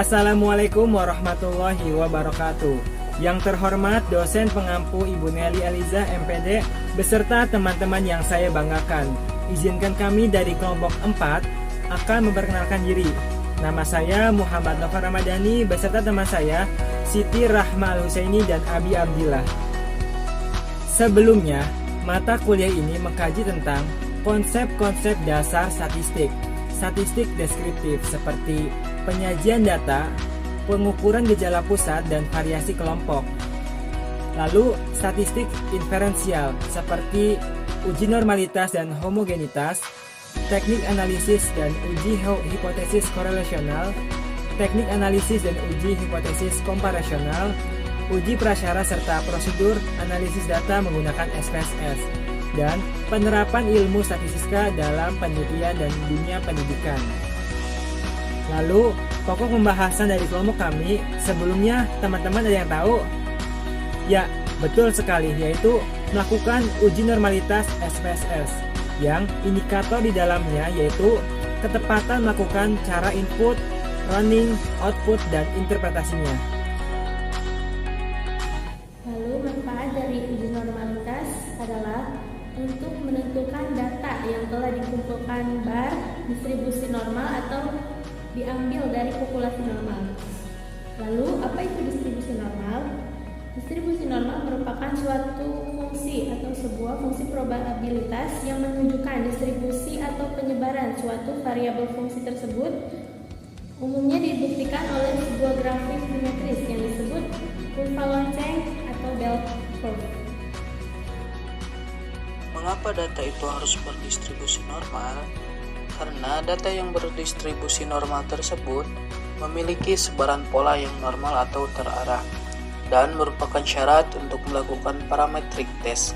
Assalamualaikum warahmatullahi wabarakatuh. Yang terhormat dosen pengampu Ibu Nelly Eliza MPD beserta teman-teman yang saya banggakan. Izinkan kami dari kelompok 4 akan memperkenalkan diri. Nama saya Muhammad Nova Ramadhani beserta teman saya Siti Rahma Al-Husaini dan Abi Abdillah. Sebelumnya, mata kuliah ini mengkaji tentang konsep-konsep dasar statistik deskriptif seperti penyajian data, pengukuran gejala pusat dan variasi kelompok. Lalu statistik inferensial seperti uji normalitas dan homogenitas, teknik analisis dan uji hipotesis korelasional, teknik analisis dan uji hipotesis komparasional, uji prasyarat serta prosedur analisis data menggunakan SPSS, dan penerapan ilmu statistika dalam penelitian dan dunia pendidikan. Lalu, pokok pembahasan dari kelompok kami sebelumnya teman-teman ada yang tahu? Ya, betul sekali, yaitu melakukan uji normalitas SPSS yang indikator di dalamnya yaitu ketepatan melakukan cara input, running, output, dan interpretasinya. Lalu manfaat dari uji normalitas adalah untuk menentukan data yang telah dikumpulkan bar distribusi normal atau diambil dari populasi normal. Lalu, apa itu distribusi normal? Distribusi normal merupakan suatu fungsi atau sebuah fungsi probabilitas yang menunjukkan distribusi atau penyebaran suatu variabel fungsi tersebut. Umumnya dibuktikan oleh sebuah grafik simetris yang disebut kurva lonceng atau bell curve. Mengapa data itu harus berdistribusi normal? Karena data yang berdistribusi normal tersebut memiliki sebaran pola yang normal atau terarah dan merupakan syarat untuk melakukan parametric test.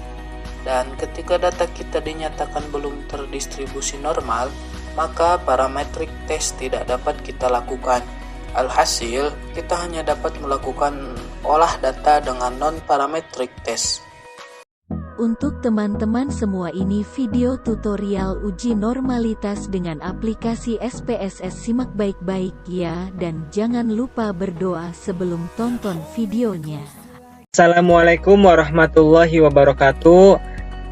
Dan ketika data kita dinyatakan belum terdistribusi normal, maka parametric test tidak dapat kita lakukan. Alhasil, kita hanya dapat melakukan olah data dengan non-parametric test. Untuk teman-teman semua, ini video tutorial uji normalitas dengan aplikasi SPSS. Simak baik-baik ya, dan jangan lupa berdoa sebelum tonton videonya. Assalamualaikum warahmatullahi wabarakatuh.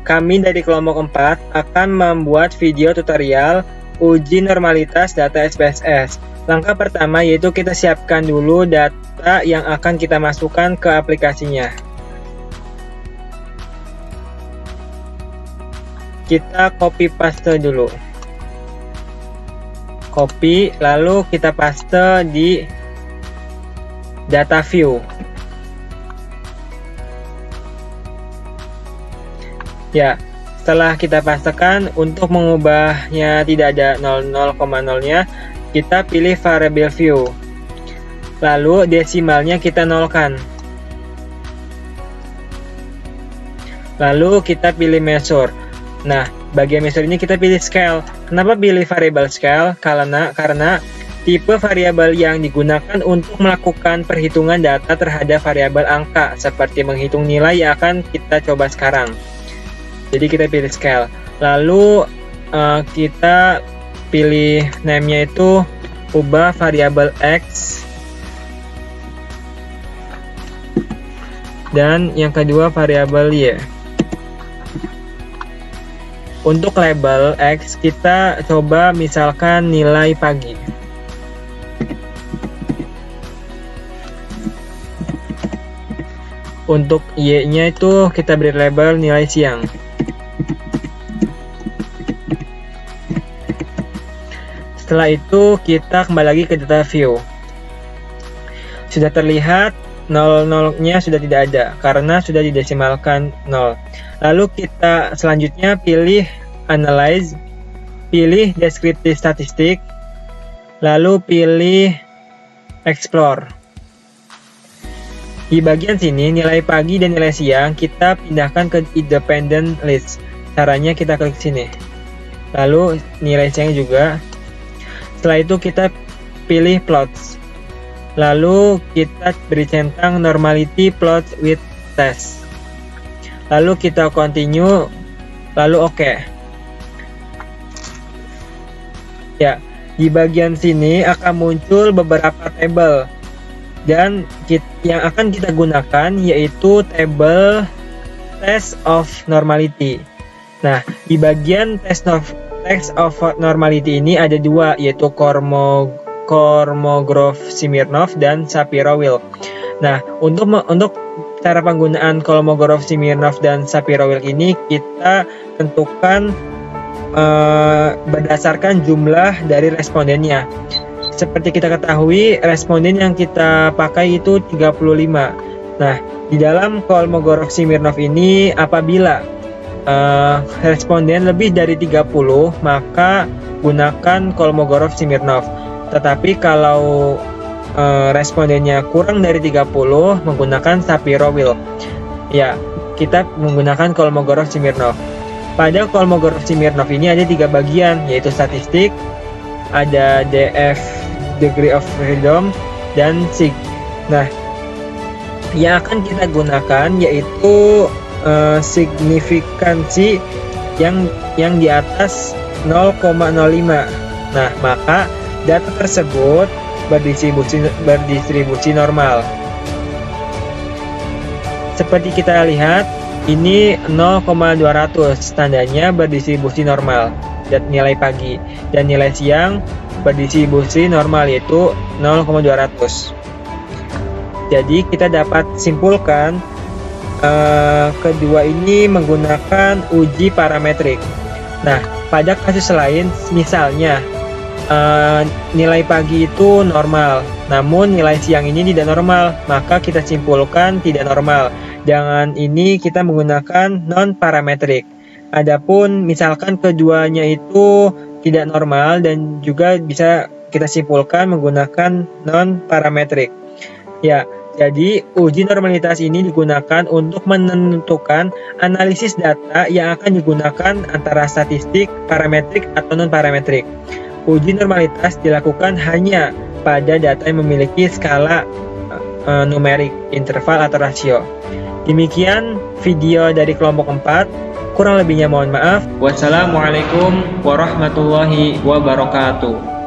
Kami dari kelompok 4 akan membuat video tutorial uji normalitas data SPSS. Langkah pertama yaitu kita siapkan dulu data yang akan kita masukkan ke aplikasinya. Kita copy paste dulu. Copy, lalu kita paste di data view. Ya, setelah kita pastekan, untuk mengubahnya tidak ada 00,0-nya, kita pilih variable view. Lalu desimalnya kita nolkan. Lalu kita pilih measure. Nah, bagian measure ini kita pilih scale. Kenapa pilih variable scale? Karena tipe variabel yang digunakan untuk melakukan perhitungan data terhadap variabel angka, seperti menghitung nilai yang akan kita coba sekarang. Jadi kita pilih scale. Lalu kita pilih name-nya itu ubah variabel X. Dan yang kedua variabel Y. Untuk label X, kita coba misalkan nilai pagi. Untuk Y-nya itu kita beri label nilai siang. Setelah itu kita kembali lagi ke data view. Sudah terlihat 00-nya sudah tidak ada karena sudah didesimalkan 0. Lalu kita selanjutnya pilih analyze, pilih descriptive statistik, lalu pilih explore. Di bagian sini nilai pagi dan nilai siang kita pindahkan ke independent list. Caranya kita klik sini. Lalu nilai siang juga. Setelah itu kita pilih plots. Lalu kita beri centang normality plot with test. Lalu kita continue, lalu oke. Ya, di bagian sini akan muncul beberapa tabel, dan yang akan kita gunakan yaitu tabel test of normality. Nah, di bagian test of normality ini ada dua, yaitu Kolmogorov-Smirnov dan Shapiro-Wilk. Nah, untuk cara penggunaan Kolmogorov-Smirnov dan Shapiro-Wilk ini kita tentukan berdasarkan jumlah dari respondennya. Seperti kita ketahui, responden yang kita pakai itu 35. Nah, di dalam Kolmogorov-Smirnov ini apabila responden lebih dari 30, maka gunakan Kolmogorov-Smirnov. Tetapi kalau respondennya kurang dari 30, menggunakan Shapiro-Wilk. Ya, kita menggunakan Kolmogorov-Smirnov. Pada Kolmogorov-Smirnov ini ada 3 bagian, yaitu statistik, ada DF, degree of freedom, dan SIG. Nah, yang akan kita gunakan yaitu signifikansi yang di atas 0,05. Nah, maka data tersebut berdistribusi normal. Seperti kita lihat, ini 0,200, tandanya berdistribusi normal dan nilai pagi, dan nilai siang berdistribusi normal yaitu 0,200. Jadi kita dapat simpulkan kedua ini menggunakan uji parametrik. Nah, pada kasus lain misalnya nilai pagi itu normal, namun nilai siang ini tidak normal, maka kita simpulkan tidak normal. Dengan ini kita menggunakan non-parametrik. Adapun misalkan keduanya itu tidak normal dan juga bisa kita simpulkan menggunakan non-parametrik. Ya, jadi uji normalitas ini digunakan untuk menentukan analisis data yang akan digunakan antara statistik, parametrik, atau non-parametrik. Uji normalitas dilakukan hanya pada data yang memiliki skala numerik, interval, atau rasio. Demikian video dari kelompok 4. Kurang lebihnya mohon maaf. Wassalamualaikum warahmatullahi wabarakatuh.